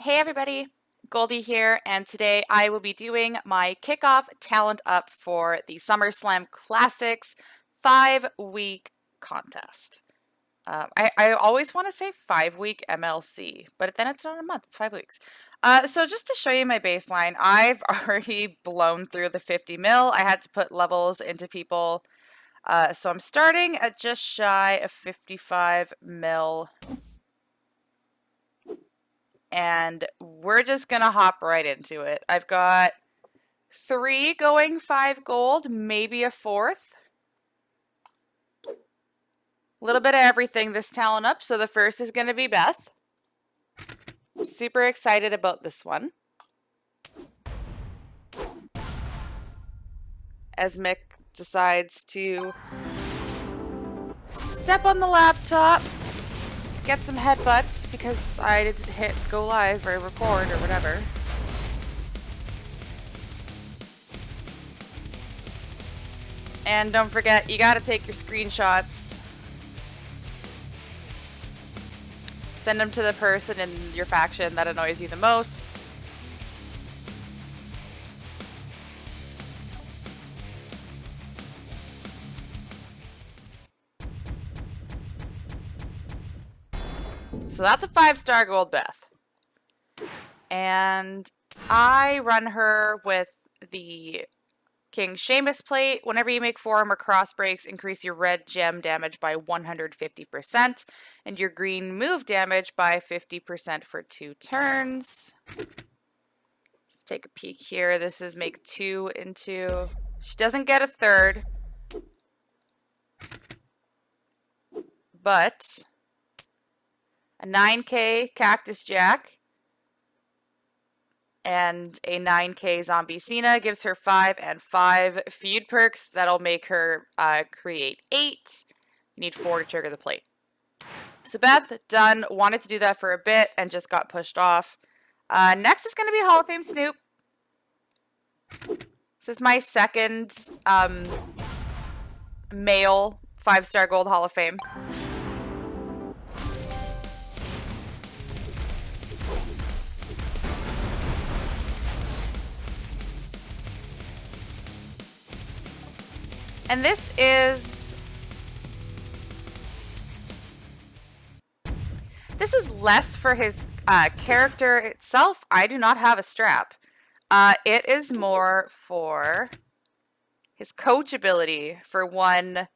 Hey everybody, Goldie here, and today I will be doing my kickoff talent up for the SummerSlam Classics 5-week contest. I always want to say 5-week MLC, but then it's not a month, it's 5 weeks. So just to show you my baseline, I've already blown through the 50 mil. I had to put levels into people. So I'm starting at just shy of 55 mil. And we're just gonna hop right into it. I've got 3 going 5 gold, maybe a 4th. A little bit of everything this talent up. So the first is gonna be Beth. Super excited about this one. As Mick decides to step on the laptop, get some headbutts because I didn't hit go live or record or whatever. And don't forget, you gotta take your screenshots. Send them to the person in your faction that annoys you the most. So that's a 5-star gold Beth. And I run her with the King Sheamus plate. Whenever you make forearm or cross breaks, increase your red gem damage by 150% and your green move damage by 50% for 2 turns. Let's take a peek here. This is make 2 into... She doesn't get a 3rd. But a 9k Cactus Jack and a 9k Zombie Cena gives her 5 and 5 feud perks. That'll make her create 8. You need 4 to trigger the plate. So Beth, done. Wanted to do that for a bit and just got pushed off. Next is going to be Hall of Fame Snoop. This is my second male 5-star gold Hall of Fame. And this is less for his character itself. I do not have a strap. It is more for his coach ability for one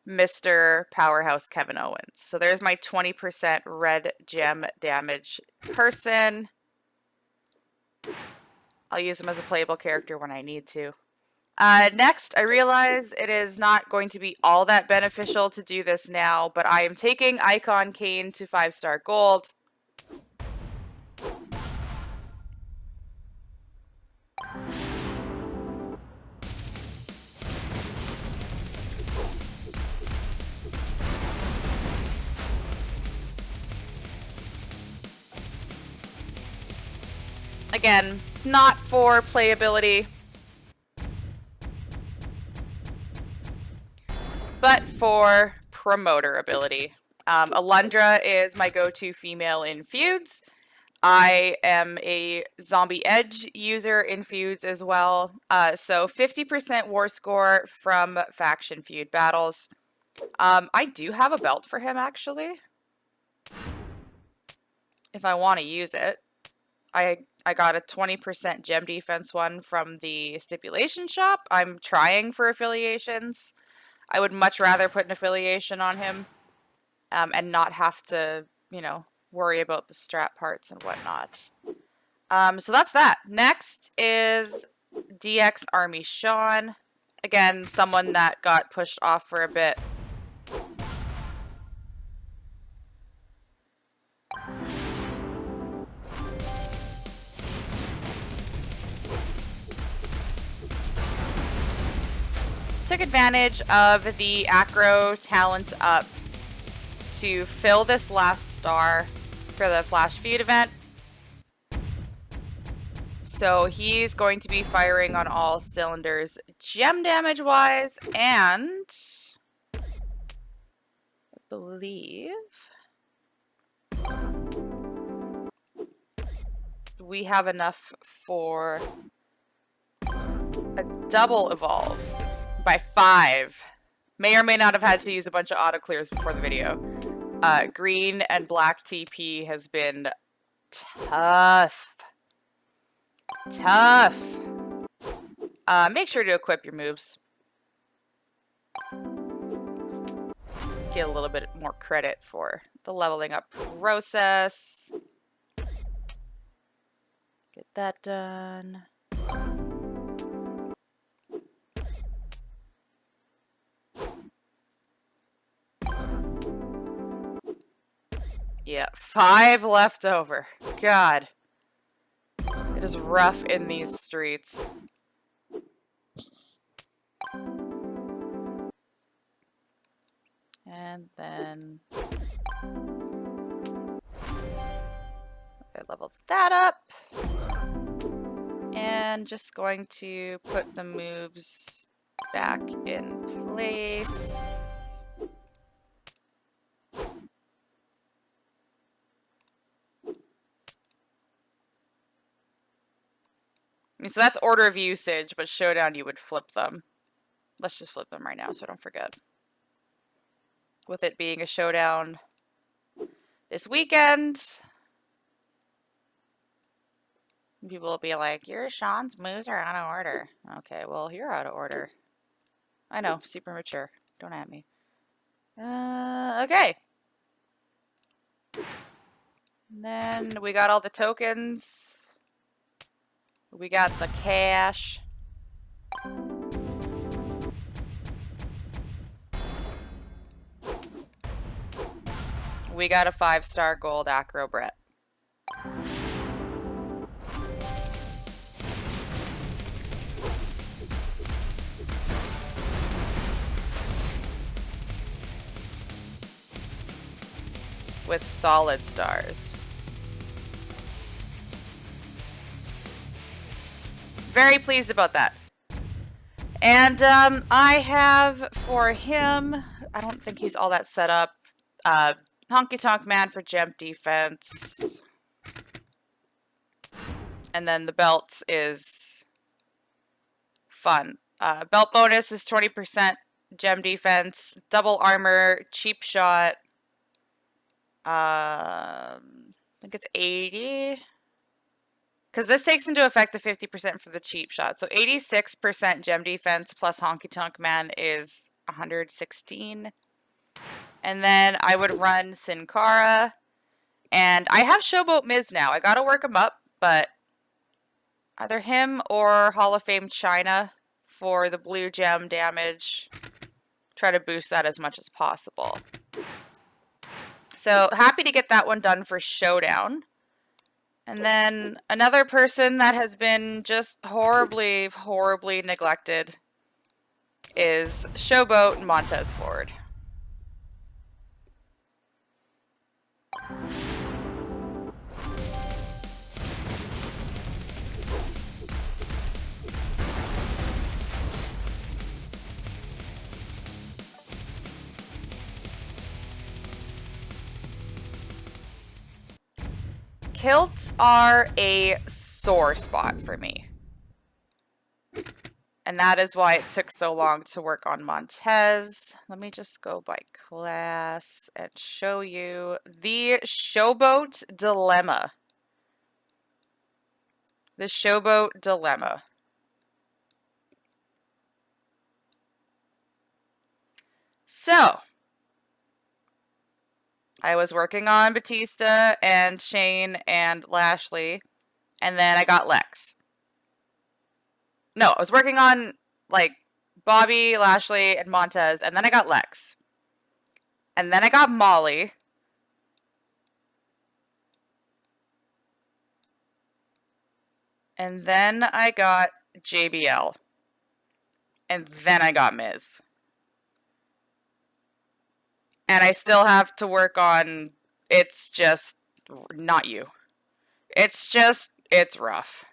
Mr. Powerhouse Kevin Owens. So there's my 20% red gem damage person. I'll use him as a playable character when I need to. Next, I realize it is not going to be all that beneficial to do this now, but I am taking Icon Kane to 5-star gold. Again, not for playability, but for promoter ability. Alundra is my go-to female in feuds. I am a Zombie Edge user in feuds as well. So 50% war score from faction feud battles. I do have a belt for him, actually, if I want to use it. I got a 20% gem defense one from the stipulation shop. I'm trying for affiliations. I would much rather put an affiliation on him and not have to, you know, worry about the strap parts and whatnot. So that's that. Next is DX Army Sean. Again, someone that got pushed off for a bit. Took advantage of the Acro talent up to fill this last star for the Flash Feud event. So he's going to be firing on all cylinders gem damage wise, and I believe we have enough for a double evolve by 5. May or may not have had to use a bunch of auto clears before the video. Green and black TP has been tough. Tough. Make sure to equip your moves. Get a little bit more credit for the leveling up process. Get that done. Yeah, 5 left over. God. It is rough in these streets. And then I leveled that up. And just going to put the moves back in place. So that's order of usage, but Showdown you would flip them. Let's just flip them right now so I don't forget. With it being a Showdown this weekend, people will be like, your Sean's moves are out of order. Okay, well, you're out of order. I know, super mature. Don't at me. Okay. And then we got all the tokens. We got the cash. We got a 5-star gold Acro Brit. With solid stars. Very pleased about that. And I have for him, I don't think he's all that set up, Honky Tonk Man for gem defense. And then the belt is fun. Belt bonus is 20% gem defense, double armor, cheap shot. I think it's 80. Because this takes into effect the 50% for the cheap shot. So 86% gem defense plus Honky Tonk Man is 116. And then I would run Sin Cara. And I have Showboat Miz now. I gotta work him up, but either him or Hall of Fame China for the blue gem damage. Try to boost that as much as possible. So happy to get that one done for Showdown. And then another person that has been just horribly, horribly neglected is Showboat Montez Ford. Kilts are a sore spot for me. And that is why it took so long to work on Montez. Let me just go by class and show you the Showboat Dilemma. The Showboat Dilemma. So, I was working on Batista and Shane and Lashley, and then I got Lex. No, I was working on, like, Bobby, Lashley, and Montez, and then I got Lex. And then I got Molly. And then I got JBL. And then I got Miz. And I still have to work on, it's just not you. It's rough.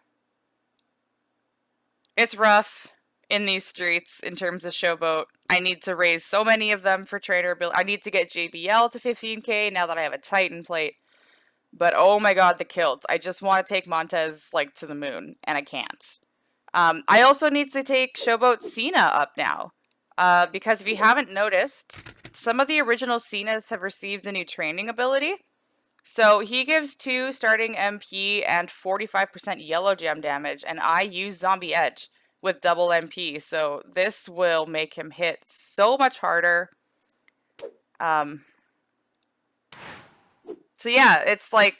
It's rough in these streets in terms of Showboat. I need to raise so many of them for trainer ability. I need to get JBL to 15k now that I have a Titan plate. But oh my god, the kilts. I just want to take Montez like to the moon, and I can't. I also need to take Showboat Cena up now. Because if you haven't noticed, some of the original Cenas have received a new training ability. So he gives 2 starting MP and 45% yellow gem damage, and I use Zombie Edge with double MP, so this will make him hit so much harder. So yeah, it's like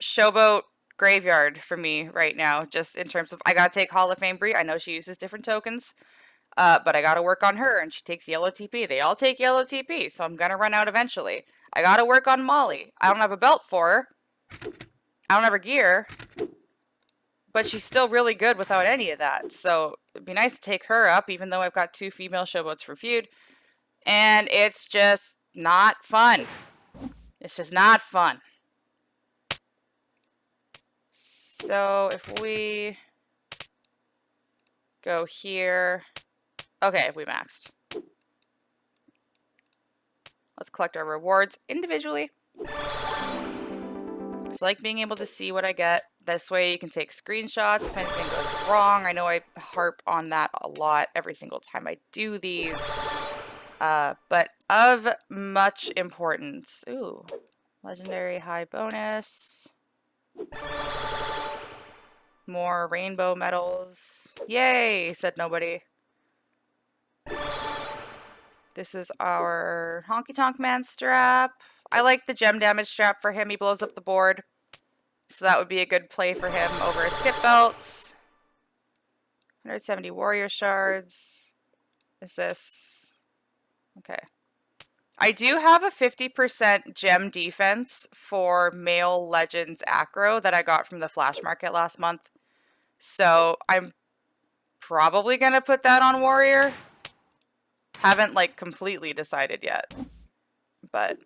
Showboat Graveyard for me right now, just in terms of I gotta take Hall of Fame Brie. I know she uses different tokens, but I gotta work on her, and she takes yellow TP. They all take yellow TP, so I'm gonna run out eventually. I gotta work on Molly. I don't have a belt for her. I don't have her gear, but she's still really good without any of that. So it'd be nice to take her up, even though I've got 2 female showboats for feud. And it's just not fun. It's just not fun. So if we go here, okay, we maxed. Let's collect our rewards individually. It's like being able to see what I get. This way you can take screenshots if anything goes wrong. I know I harp on that a lot every single time I do these. But of much importance. Ooh, legendary high bonus. More rainbow medals. Yay, said nobody. This is our Honky Tonk Man strap. I like the gem damage strap for him. He blows up the board. So that would be a good play for him over a skip belt. 170 warrior shards. Is this... Okay. I do have a 50% gem defense for male legends acro that I got from the flash market last month. So I'm probably going to put that on warrior. Haven't like completely decided yet. But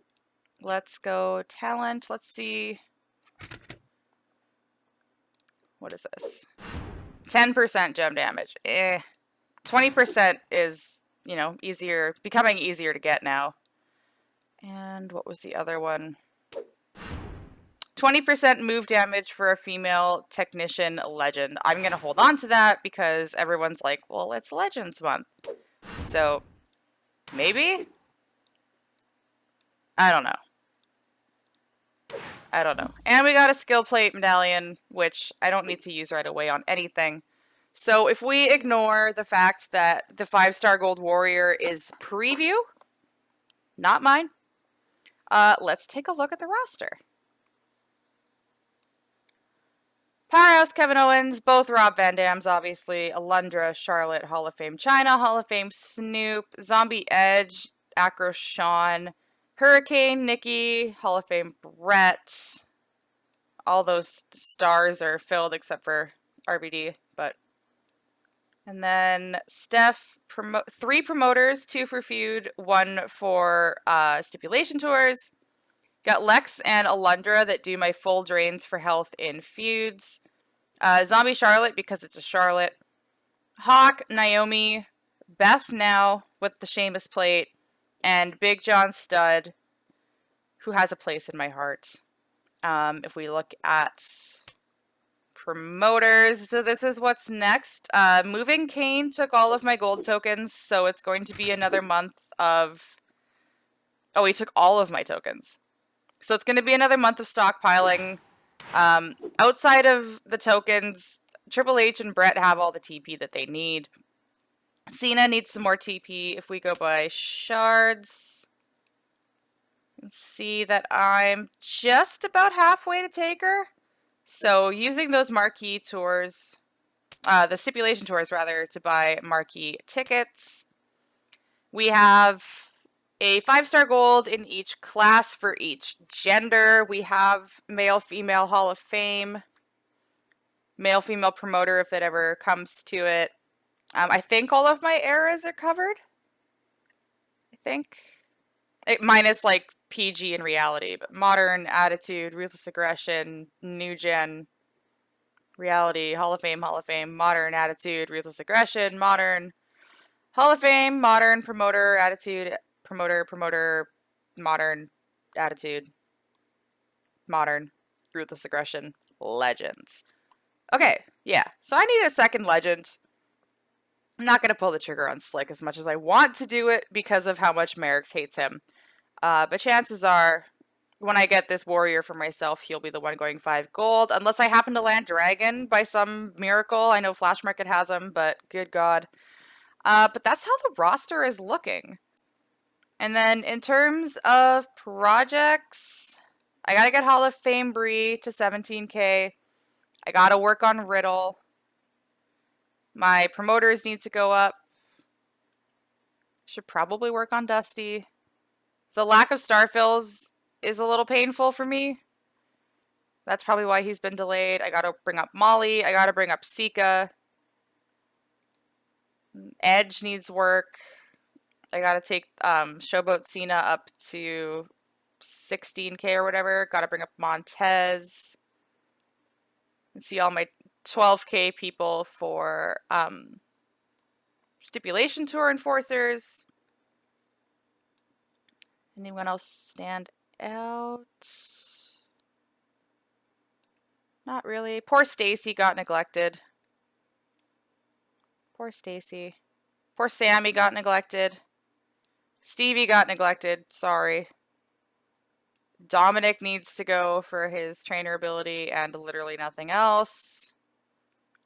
let's go talent. Let's see. What is this? 10% gem damage. 20% is, you know, easier, becoming easier to get now. And what was the other one? 20% move damage for a female technician legend. I'm going to hold on to that because everyone's like, well, it's Legends Month. So, maybe? I don't know. I don't know. And we got a skill plate medallion, which I don't need to use right away on anything. So if we ignore the fact that the 5-star gold warrior is preview, not mine, let's take a look at the roster. Powerhouse, Kevin Owens, both Rob Van Dams, obviously. Alundra, Charlotte, Hall of Fame China, Hall of Fame Snoop, Zombie Edge, Acro Sean, Hurricane, Nikki, Hall of Fame Brett. All those stars are filled except for RBD, but... And then Steph, 3 promoters, 2 for feud, 1 for stipulation tours. Got Lex and Alundra that do my full drains for health in feuds. Zombie Charlotte because it's a Charlotte. Hawk, Naomi, Beth now with the Sheamus plate, and Big John Studd, who has a place in my heart. If we look at promoters, so this is what's next. Moving Kane took all of my gold tokens, so it's going to be another month of... Oh, he took all of my tokens. So it's going to be another month of stockpiling. Outside of the tokens, Triple H and Brett have all the TP that they need. Cena needs some more TP. If we go by shards, you can see that I'm just about halfway to take her. So using those marquee tours, the stipulation tours rather, to buy marquee tickets. We have a 5-star gold in each class for each gender. We have male, female Hall of Fame, male, female promoter if it ever comes to it. I think all of my eras are covered. I think. Minus like PG in reality, but modern, attitude, ruthless aggression, new gen, reality, Hall of Fame, modern, attitude, ruthless aggression, modern, Hall of Fame, modern, promoter, attitude, promoter, modern, attitude, Modern, Ruthless Aggression, Legends. Okay, yeah. So I need a second Legend. I'm not going to pull the trigger on Slick as much as I want to do it because of how much Merrick's hates him. But chances are, when I get this warrior for myself, he'll be the one going 5 gold. Unless I happen to land Dragon by some miracle. I know Flash Market has him, but good God. But that's how the roster is looking. And then in terms of projects, I gotta get Hall of Fame Bree to 17k. I gotta work on Riddle. My promoters need to go up. Should probably work on Dusty. The lack of Starfills is a little painful for me. That's probably why he's been delayed. I gotta bring up Molly. I gotta bring up Sika. Edge needs work. I gotta take Showboat Cena up to 16k or whatever. Gotta bring up Montez. And see all my 12k people for Stipulation Tour Enforcers. Anyone else stand out? Not really. Poor Stacy got neglected. Poor Stacy. Poor Sammy got neglected. Stevie got neglected. Sorry. Dominic needs to go for his trainer ability and literally nothing else.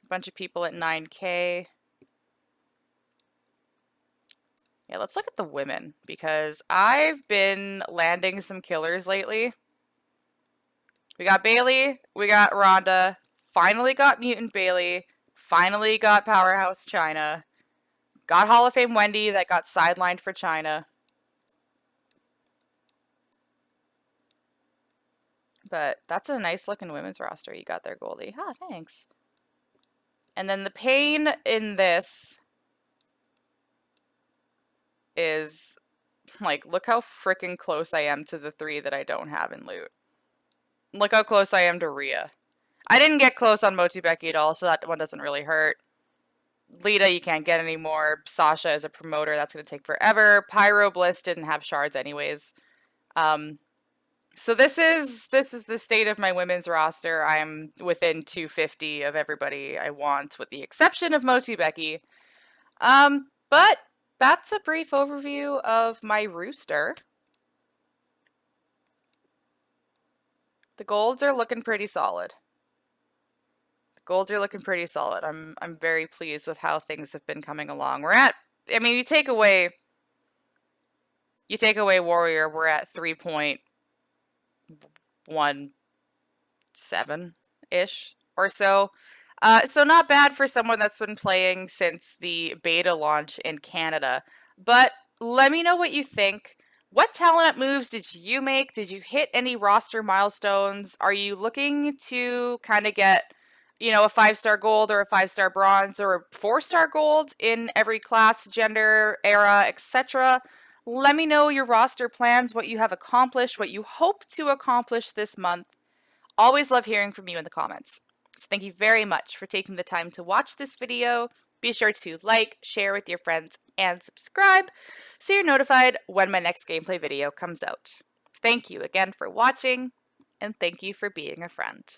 A bunch of people at 9k. Yeah, let's look at the women because I've been landing some killers lately. We got Bailey, we got Rhonda, finally got Mutant Bailey, finally got Powerhouse China, got Hall of Fame Wendy that got sidelined for China. But that's a nice looking women's roster you got there, Goldie. Ah, thanks. And then the pain in this is, like, look how freaking close I am to the 3 that I don't have in loot. Look how close I am to Rhea. I didn't get close on Moti Becky at all, so that one doesn't really hurt. Lita, you can't get anymore. Sasha is a promoter. That's going to take forever. Pyro Bliss didn't have shards anyways. So this is the state of my women's roster. I'm within 250 of everybody I want, with the exception of Moti Becky. But that's a brief overview of my rooster. The golds are looking pretty solid. The golds are looking pretty solid. I'm very pleased with how things have been coming along. We're at, I mean, you take away Warrior, we're at 3.17-ish or so. So not bad for someone that's been playing since the beta launch in Canada. But let me know what you think. What talent up moves did you make? Did you hit any roster milestones? Are you looking to kind of get, you know, a 5-star gold or a 5-star bronze or a 4-star gold in every class, gender, era, etc.? Let me know your roster plans, what you have accomplished, what you hope to accomplish this month. Always love hearing from you in the comments. So thank you very much for taking the time to watch this video. Be sure to like, share with your friends, and subscribe so you're notified when my next gameplay video comes out. Thank you again for watching, and thank you for being a friend.